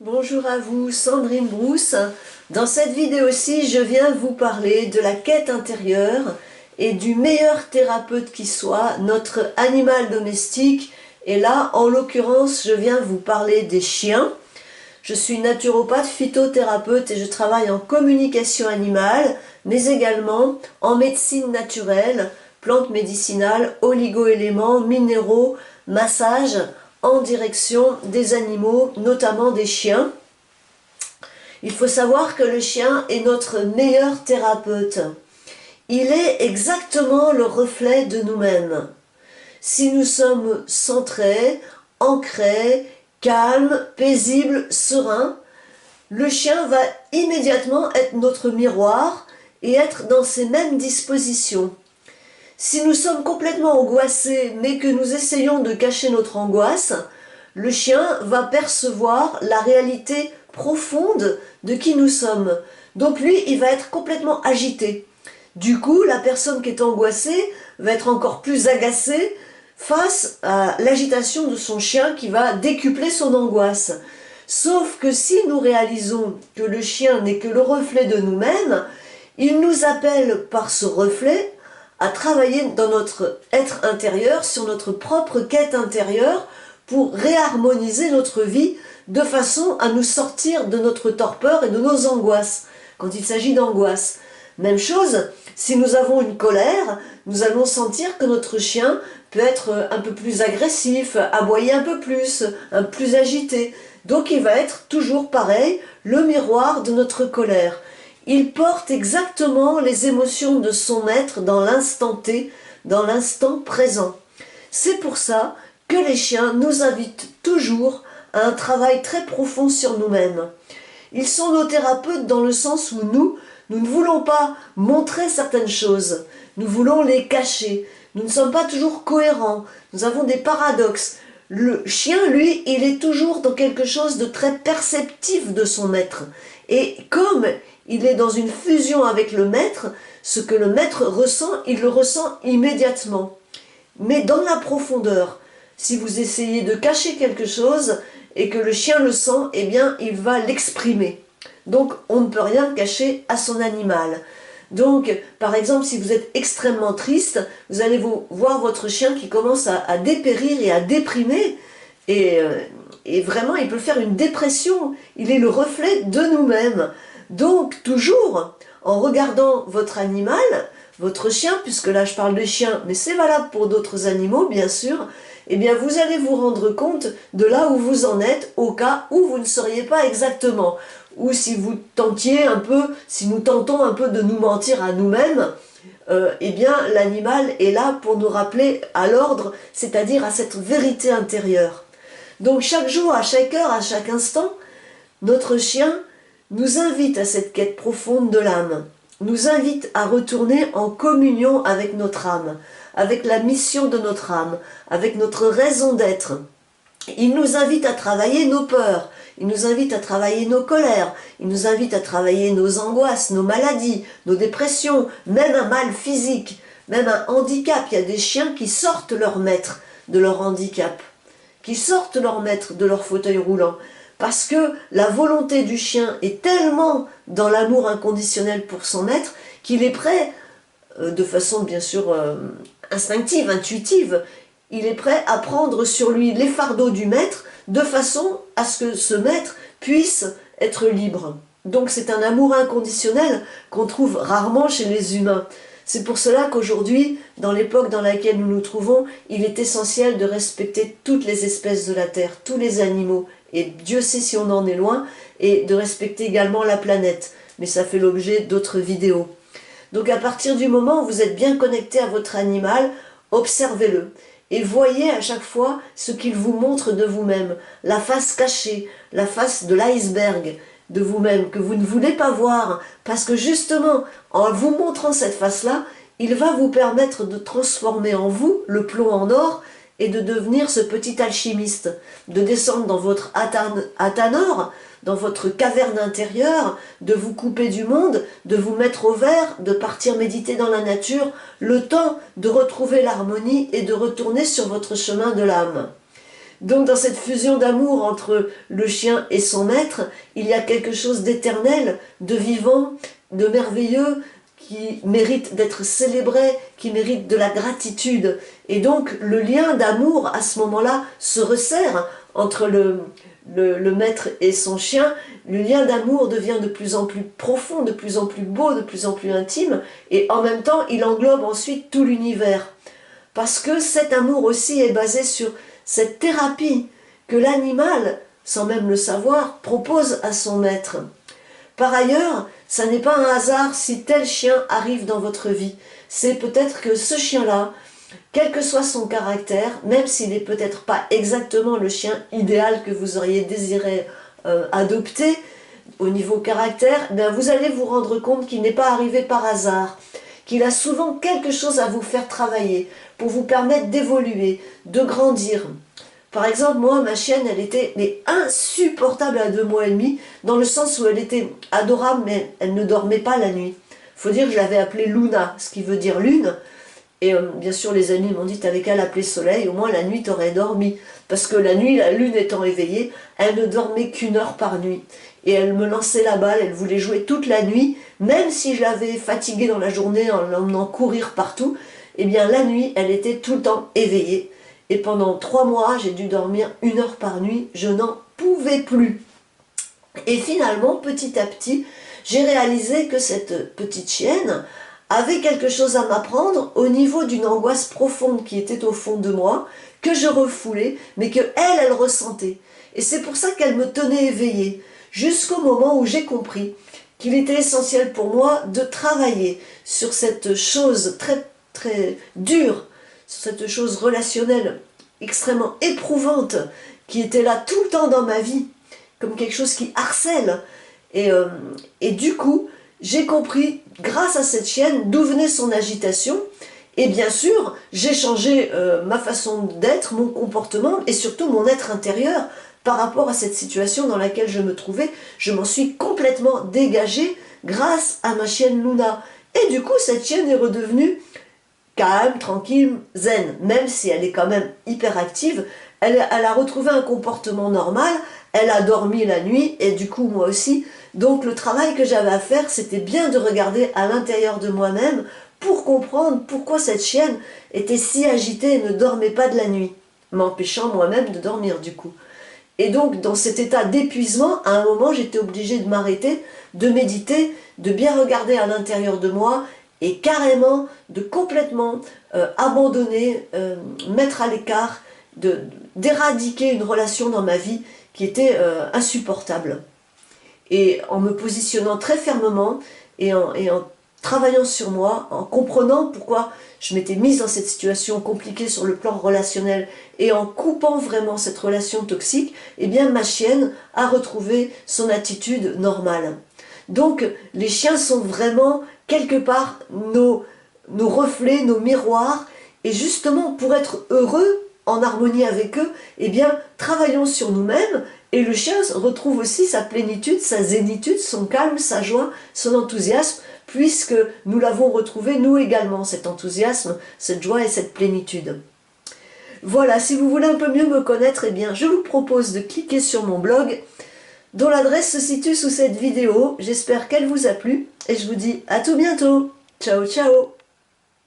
Bonjour à vous, Sandrine Brousse. Dans cette vidéo-ci, je viens vous parler de la quête intérieure et du meilleur thérapeute qui soit, notre animal domestique. Et là, en l'occurrence, je viens vous parler des chiens. Je suis naturopathe, phytothérapeute et je travaille en communication animale, mais également en médecine naturelle, plantes médicinales, oligo-éléments, minéraux, massage, en direction des animaux, notamment des chiens. Il faut savoir que le chien est notre meilleur thérapeute. Il est exactement le reflet de nous-mêmes. Si nous sommes centrés, ancrés, calmes, paisibles, sereins, le chien va immédiatement être notre miroir et être dans ces mêmes dispositions. Si nous sommes complètement angoissés, mais que nous essayons de cacher notre angoisse, le chien va percevoir la réalité profonde de qui nous sommes. Donc lui, il va être complètement agité. Du coup, la personne qui est angoissée va être encore plus agacée face à l'agitation de son chien qui va décupler son angoisse. Sauf que si nous réalisons que le chien n'est que le reflet de nous-mêmes, il nous appelle par ce reflet à travailler dans notre être intérieur, sur notre propre quête intérieure, pour réharmoniser notre vie de façon à nous sortir de notre torpeur et de nos angoisses, quand il s'agit d'angoisse. Même chose, si nous avons une colère, nous allons sentir que notre chien peut être un peu plus agressif, aboyer un peu plus agité. Donc il va être toujours pareil, le miroir de notre colère. Il porte exactement les émotions de son maître dans l'instant T, dans l'instant présent. C'est pour ça que les chiens nous invitent toujours à un travail très profond sur nous-mêmes. Ils sont nos thérapeutes dans le sens où nous ne voulons pas montrer certaines choses, nous voulons les cacher, nous ne sommes pas toujours cohérents, nous avons des paradoxes. Le chien, lui, il est toujours dans quelque chose de très perceptif de son maître. Et comme il est dans une fusion avec le maître, ce que le maître ressent, il le ressent immédiatement. Mais dans la profondeur, si vous essayez de cacher quelque chose et que le chien le sent, eh bien, il va l'exprimer. Donc, on ne peut rien cacher à son animal. Donc, par exemple, si vous êtes extrêmement triste, vous allez voir votre chien qui commence à dépérir et à déprimer. Et vraiment, il peut faire une dépression. Il est le reflet de nous-mêmes. Donc, toujours, en regardant votre animal, votre chien, puisque là je parle de chien, mais c'est valable pour d'autres animaux, bien sûr, eh bien vous allez vous rendre compte de là où vous en êtes, au cas où vous ne sauriez pas exactement. Ou si vous tentiez un peu, si nous tentons un peu de nous mentir à nous-mêmes, eh bien l'animal est là pour nous rappeler à l'ordre, c'est-à-dire à cette vérité intérieure. Donc chaque jour, à chaque heure, à chaque instant, notre chien nous invite à cette quête profonde de l'âme, nous invite à retourner en communion avec notre âme, avec la mission de notre âme, avec notre raison d'être. Il nous invite à travailler nos peurs, il nous invite à travailler nos colères, il nous invite à travailler nos angoisses, nos maladies, nos dépressions, même un mal physique, même un handicap. Il y a des chiens qui sortent leur maître de leur handicap, qui sortent leur maître de leur fauteuil roulant. Parce que la volonté du chien est tellement dans l'amour inconditionnel pour son maître qu'il est prêt, de façon bien sûr instinctive, intuitive, il est prêt à prendre sur lui les fardeaux du maître de façon à ce que ce maître puisse être libre. Donc c'est un amour inconditionnel qu'on trouve rarement chez les humains. C'est pour cela qu'aujourd'hui, dans l'époque dans laquelle nous nous trouvons, il est essentiel de respecter toutes les espèces de la Terre, tous les animaux, et Dieu sait si on en est loin, et de respecter également la planète. Mais ça fait l'objet d'autres vidéos. Donc à partir du moment où vous êtes bien connecté à votre animal, observez-le. Et voyez à chaque fois ce qu'il vous montre de vous-même, la face cachée, la face de l'iceberg de vous-même, que vous ne voulez pas voir, parce que justement, en vous montrant cette face-là, il va vous permettre de transformer en vous le plomb en or et de devenir ce petit alchimiste, de descendre dans votre Athanor, dans votre caverne intérieure, de vous couper du monde, de vous mettre au vert, de partir méditer dans la nature, le temps de retrouver l'harmonie et de retourner sur votre chemin de l'âme. Donc dans cette fusion d'amour entre le chien et son maître, il y a quelque chose d'éternel, de vivant, de merveilleux, qui mérite d'être célébré, qui mérite de la gratitude. Et donc le lien d'amour à ce moment-là se resserre entre le maître et son chien. Le lien d'amour devient de plus en plus profond, de plus en plus beau, de plus en plus intime, et en même temps il englobe ensuite tout l'univers. Parce que cet amour aussi est basé sur cette thérapie que l'animal, sans même le savoir, propose à son maître. Par ailleurs, ça n'est pas un hasard si tel chien arrive dans votre vie. C'est peut-être que ce chien-là, quel que soit son caractère, même s'il n'est peut-être pas exactement le chien idéal que vous auriez désiré adopter au niveau caractère, ben vous allez vous rendre compte qu'il n'est pas arrivé par hasard, qu'il a souvent quelque chose à vous faire travailler, pour vous permettre d'évoluer, de grandir. Par exemple, moi, ma chienne, elle était insupportable à 2 mois et demi, dans le sens où elle était adorable, mais elle ne dormait pas la nuit. Il faut dire que je l'avais appelée Luna, ce qui veut dire lune. Et bien sûr, les amis m'ont dit, t'avais qu'à l'appeler Soleil, au moins la nuit t'aurais dormi. Parce que la nuit, la lune étant éveillée, elle ne dormait qu'1 heure par nuit. Et elle me lançait la balle, elle voulait jouer toute la nuit, même si je l'avais fatiguée dans la journée en l'emmenant courir partout, eh bien la nuit, elle était tout le temps éveillée. Et pendant 3 mois, j'ai dû dormir 1 heure par nuit, je n'en pouvais plus. Et finalement, petit à petit, j'ai réalisé que cette petite chienne avait quelque chose à m'apprendre au niveau d'une angoisse profonde qui était au fond de moi, que je refoulais, mais que elle ressentait. Et c'est pour ça qu'elle me tenait éveillée, jusqu'au moment où j'ai compris qu'il était essentiel pour moi de travailler sur cette chose très dure, cette chose relationnelle extrêmement éprouvante qui était là tout le temps dans ma vie, comme quelque chose qui harcèle. Et du coup, j'ai compris, grâce à cette chienne, d'où venait son agitation. Et bien sûr, j'ai changé ma façon d'être, mon comportement et surtout mon être intérieur par rapport à cette situation dans laquelle je me trouvais. Je m'en suis complètement dégagée grâce à ma chienne Luna. Et du coup, cette chienne est redevenue calme, tranquille, zen, même si elle est quand même hyper active, elle a retrouvé un comportement normal, elle a dormi la nuit, et du coup moi aussi. Donc le travail que j'avais à faire, c'était bien de regarder à l'intérieur de moi-même pour comprendre pourquoi cette chienne était si agitée et ne dormait pas de la nuit, m'empêchant moi-même de dormir du coup. Et donc dans cet état d'épuisement, à un moment j'étais obligée de m'arrêter, de méditer, de bien regarder à l'intérieur de moi, et carrément de complètement abandonner, mettre à l'écart, d'éradiquer une relation dans ma vie qui était insupportable. Et en me positionnant très fermement et en travaillant sur moi, en comprenant pourquoi je m'étais mise dans cette situation compliquée sur le plan relationnel et en coupant vraiment cette relation toxique, eh bien ma chienne a retrouvé son attitude normale. Donc les chiens sont vraiment quelque part nos reflets, nos miroirs, et justement pour être heureux, en harmonie avec eux, eh bien travaillons sur nous-mêmes, et le chien retrouve aussi sa plénitude, sa zénitude, son calme, sa joie, son enthousiasme, puisque nous l'avons retrouvé nous également, cet enthousiasme, cette joie et cette plénitude. Voilà, si vous voulez un peu mieux me connaître, eh bien je vous propose de cliquer sur mon blog, dont l'adresse se situe sous cette vidéo. J'espère qu'elle vous a plu et je vous dis à tout bientôt. Ciao, ciao!